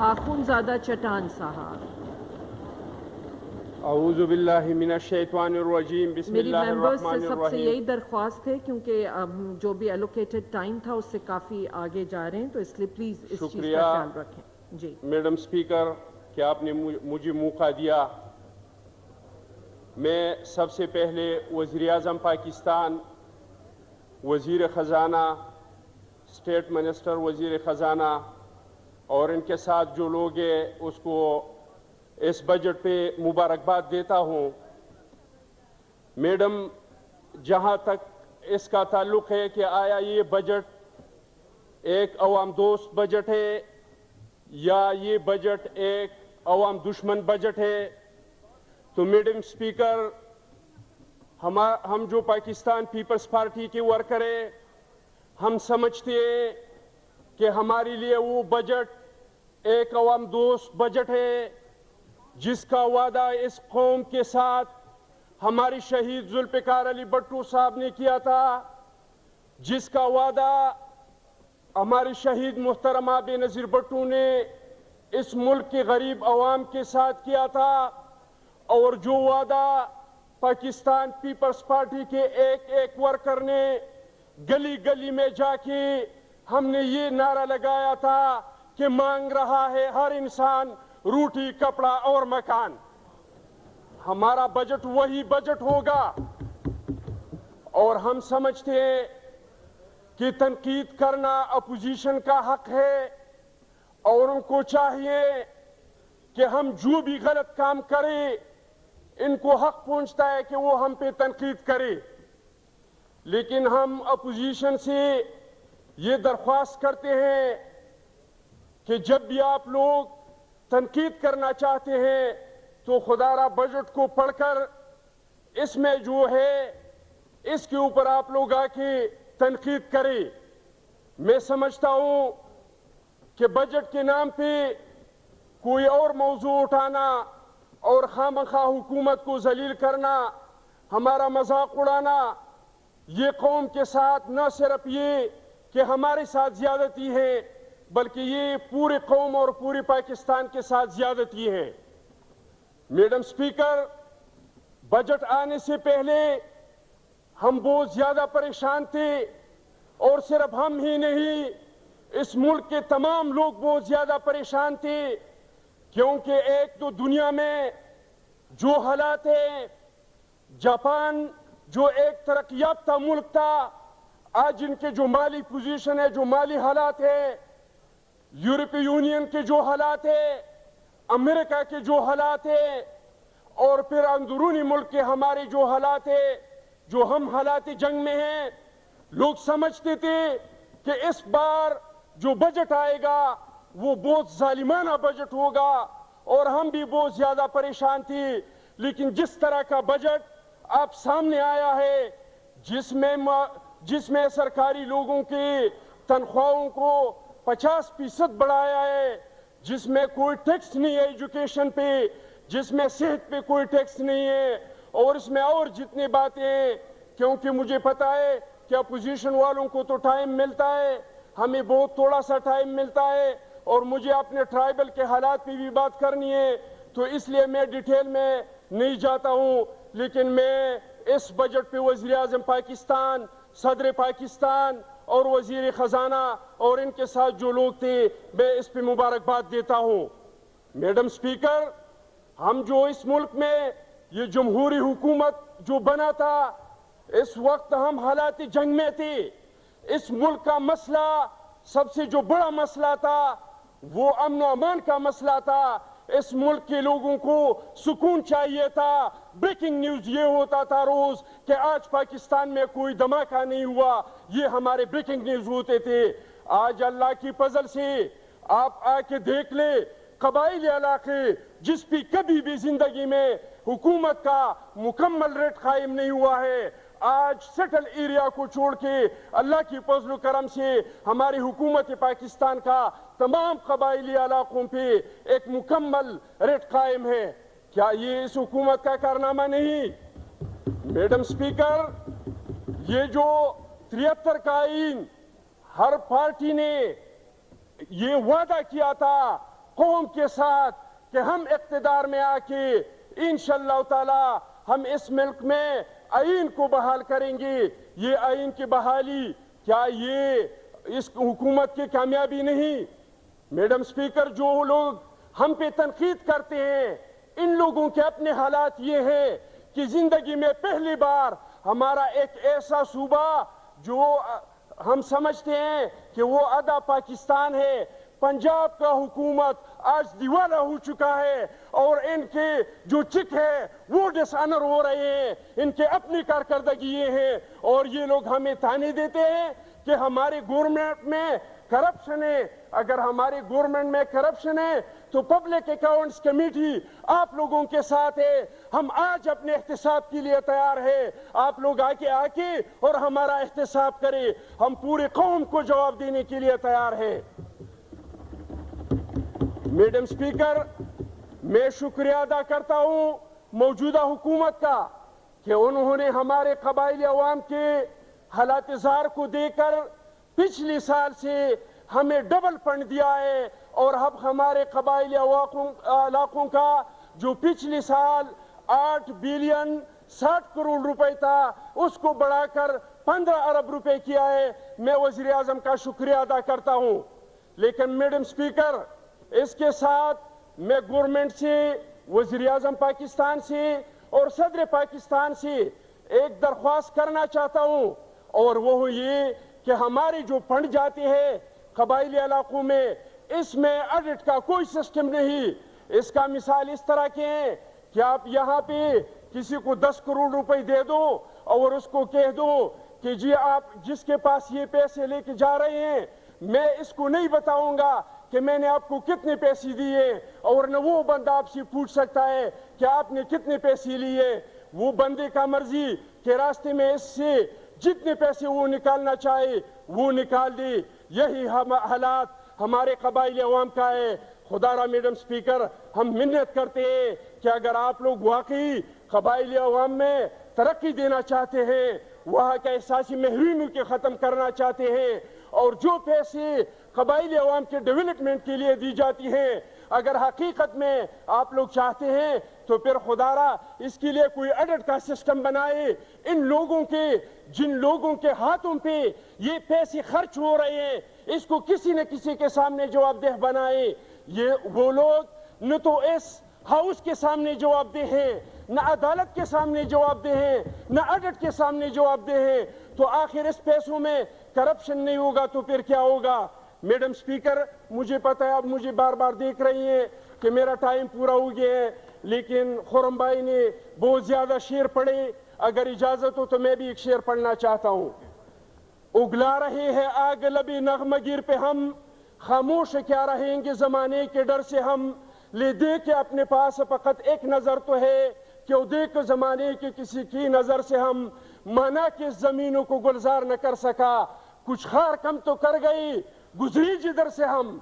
आखुनज़ादा चटान साहब। अऊज़ु बिल्लाहि मिनश शैतानिर रजीम, मेरी बिस्मिल्लाहिर मेंबर्स से रहमानिर सबसे रहीम। यही दरख्वास्त है क्योंकि जो भी एलोकेटेड टाइम था उससे काफ़ी आगे जा रहे हैं, तो इसलिए प्लीज़ इस चीज़ का शुक्रिया ख्याल रखें। जी मैडम स्पीकर कि आपने मुझे मौका दिया। मैं सबसे पहले वज़ीर आज़म पाकिस्तान, वज़ीर ख़जाना, स्टेट मिनिस्टर वज़ीर ख़जाना और इनके साथ जो लोग हैं उसको इस बजट पे मुबारकबाद देता हूँ। मैडम, जहाँ तक इसका ताल्लुक़ है कि आया ये बजट एक अवाम दोस्त बजट है या ये बजट एक अवाम दुश्मन बजट है, तो मैडम स्पीकर, हम जो पाकिस्तान पीपल्स पार्टी के वर्कर हैं, हम समझते हैं कि हमारे लिए वो बजट एक अवाम दोस्त बजट है जिसका वादा इस कौम के साथ हमारे शहीद जुल्फ़िकार अली भुट्टो साहब ने किया था, जिसका वादा हमारे शहीद मुहतरमा बेनज़ीर भुट्टो ने इस मुल्क के गरीब अवाम के साथ किया था, और जो वादा पाकिस्तान पीपल्स पार्टी के एक एक वर्कर ने गली गली में जाके हमने ये नारा लगाया था कि मांग रहा है हर इंसान रोटी, कपड़ा और मकान। हमारा बजट वही बजट होगा, और हम समझते हैं कि तनकीद करना अपोजिशन का हक है, और उनको चाहिए कि हम जो भी गलत काम करें, इनको हक पहुंचता है कि वो हम पे तनकीद करें। लेकिन हम अपोजिशन से ये दरख्वास्त करते हैं कि जब भी आप लोग तनकीद करना चाहते हैं तो खुदारा बजट को पढ़कर इसमें जो है इसके ऊपर आप लोग आके तनकीद करें। मैं समझता हूं कि बजट के नाम पे कोई और मौजू उठाना और खामखा हुकूमत को जलील करना, हमारा मजाक उड़ाना, ये कौम के साथ न सिर्फ ये कि हमारे साथ ज्यादती है, बल्कि ये पूरे कौम और पूरे पाकिस्तान के साथ ज्यादती है। मैडम स्पीकर, बजट आने से पहले हम बहुत ज्यादा परेशान थे, और सिर्फ हम ही नहीं, इस मुल्क के तमाम लोग बहुत ज्यादा परेशान थे, क्योंकि एक तो दुनिया में जो हालात है, जापान जो एक तरक्की याफ्ता मुल्क था, आज इनके जो माली पोजीशन है, जो माली हालात है, यूरोपीय यूनियन के जो हालात है, अमेरिका के जो हालात है, और फिर अंदरूनी मुल्क के हमारे जो हालात है, जो हम हालात जंग में हैं, लोग समझते थे कि इस बार जो बजट आएगा वो बहुत जालिमाना बजट होगा, और हम भी बहुत ज्यादा परेशान थे। लेकिन जिस तरह का बजट आप सामने आया है, जिसमें सरकारी लोगों की तनख्वाहों को 50% बढ़ाया है, जिसमें कोई टैक्स नहीं है एजुकेशन पे, जिसमें सेहत पे कोई टैक्स नहीं है, और इसमें और जितनी बातें हैं, क्योंकि मुझे पता है कि अपोजिशन वालों को तो टाइम मिलता है, हमें बहुत थोड़ा सा टाइम मिलता है, और मुझे अपने ट्राइबल के हालात पे भी बात करनी है, तो इसलिए मैं डिटेल में नहीं जाता हूं। लेकिन मैं इस बजट पे वज़ीर आज़म पाकिस्तान, सदर पाकिस्तान और वज़ीर खजाना और इनके साथ जो लोग थे, मैं इस पे मुबारकबाद देता हूं। मैडम स्पीकर, हम जो इस मुल्क में ये जमहूरी हुकूमत जो बना था, इस वक्त हम हालात जंग में थे। इस मुल्क का मसला, सबसे जो बड़ा मसला था, वो अमन और अमान का मसला था। इस मुल्क के लोगों को सुकून चाहिए था। ब्रेकिंग न्यूज ये होता था रोज कि आज पाकिस्तान में कोई धमाका नहीं हुआ, ये हमारे ब्रेकिंग न्यूज होते थे। आज अल्लाह की फजल से आप आके देख ले, कबाइली इलाके जिस पे कभी भी जिंदगी में हुकूमत का मुकम्मल रेट कायम नहीं हुआ है, आज सेटल एरिया को छोड़ के अल्लाह की फजल करम से हमारी हुकूमत पाकिस्तान का तमाम कबाइली इलाकों पे एक मुकम्मल रेट कायम है। क्या ये इस हुकूमत का कारनामा नहीं? मैडम स्पीकर, ये जो 73 का आईन, हर पार्टी ने ये वादा किया था قوم کے ساتھ کہ ہم اقتدار میں آ کے انشاءاللہ تعالی ہم اس ملک میں آئین کو بحال کریں گے. یہ آئین کی بحالی کیا یہ اس حکومت کی کامیابی نہیں؟ میڈم سپیکر، جو لوگ ہم پہ تنقید کرتے ہیں ان لوگوں کے اپنے حالات یہ ہیں کہ زندگی میں پہلی بار ہمارا ایک ایسا صوبہ جو ہم سمجھتے ہیں کہ وہ آدھا پاکستان ہے، پنجاب کا حکومت آج دیوانہ ہو چکا ہے اور ان کے جو چک ہے وہ ڈس آنر ہو رہے ہیں. ان کے اپنی کارکردگی یہ ہے اور یہ لوگ ہمیں تانے دیتے ہیں کہ ہماری گورنمنٹ میں کرپشن ہے. اگر ہماری گورنمنٹ میں کرپشن ہے تو پبلک اکاؤنٹس کمیٹی آپ لوگوں کے ساتھ ہے. ہم آج اپنے احتساب کے لیے تیار ہے. آپ لوگ آ کے اور ہمارا احتساب کریں. ہم پورے قوم کو جواب دینے کے لیے تیار ہیں. میڈم سپیکر، میں شکریہ ادا کرتا ہوں موجودہ حکومت کا کہ انہوں نے ہمارے قبائلی عوام کے حالات زار کو دیکھ کر پچھلی سال سے ہمیں ڈبل فنڈ دیا ہے اور اب ہمارے قبائلی علاقوں کا جو پچھلی سال 8 بلین 60 کروڑ روپے تھا اس کو بڑھا کر 15 ارب روپے کیا ہے. میں وزیر اعظم کا شکریہ ادا کرتا ہوں. لیکن میڈم سپیکر، اس کے ساتھ میں گورنمنٹ سے، وزیر اعظم پاکستان سے اور صدر پاکستان سے ایک درخواست کرنا چاہتا ہوں اور وہ یہ کہ ہمارے جو فنڈ جاتے ہیں قبائلی علاقوں میں اس میں آڈٹ کا کوئی سسٹم نہیں. اس کا مثال اس طرح کے ہیں کہ آپ یہاں پہ کسی کو 10 کروڑ روپے دے دو اور اس کو کہہ دو کہ جی آپ جس کے پاس یہ پیسے لے کے جا رہے ہیں میں اس کو نہیں بتاؤں گا کہ میں نے آپ کو کتنے پیسے دیے اور نہ وہ بندہ آپ سے پوچھ سکتا ہے کہ آپ نے کتنے پیسے لیے. وہ بندے کا مرضی کہ راستے میں اس سے جتنے پیسے وہ نکالنا چاہے وہ نکال دے. یہی حالات ہمارے قبائلی عوام کا ہے. خدا را میڈم سپیکر، ہم منت کرتے ہیں کہ اگر آپ لوگ واقعی قبائلی عوام میں ترقی دینا چاہتے ہیں، وہاں کا احساسی محرومی کو ختم کرنا چاہتے ہیں اور جو پیسے قبائلی عوام کے ڈیولپمنٹ کے لیے دی جاتی ہیں اگر حقیقت میں آپ لوگ چاہتے ہیں تو پھر خدا را اس کے لیے کوئی آڈٹ کا سسٹم بنائے. ان لوگوں کے جن لوگوں کے ہاتھوں پہ یہ پیسے خرچ ہو رہے ہیں اس کو کسی نہ کسی کے سامنے جواب دہ بنائے. یہ وہ لوگ نہ تو اس ہاؤس کے سامنے جواب دہ ہیں، نہ عدالت کے سامنے جواب دہ ہیں، نہ آڈٹ کے سامنے جواب دہ ہیں. تو آخر اس پیسوں میں کرپشن نہیں ہوگا تو پھر کیا ہوگا؟ میڈم سپیکر، مجھے پتہ ہے آپ مجھے بار بار دیکھ رہی ہیں کہ میرا ٹائم پورا ہو گیا ہے، لیکن خرم بھائی نے بہت زیادہ شعر پڑھے. اگر اجازت ہو تو میں بھی ایک شعر پڑھنا چاہتا ہوں. اگلا رہے ہیں آگ لبی نغمگیر پہ ہم، خاموش کیا رہیں گے زمانے کے ڈر سے ہم. لے دے کے اپنے پاس فقط ایک نظر تو ہے کہ وہ دیکھ زمانے کی کسی کی نظر سے ہم. مانا کہ زمینوں کو گلزار نہ کر سکا، کچھ خار کم تو کر گئی گزری جدھر سے ہم.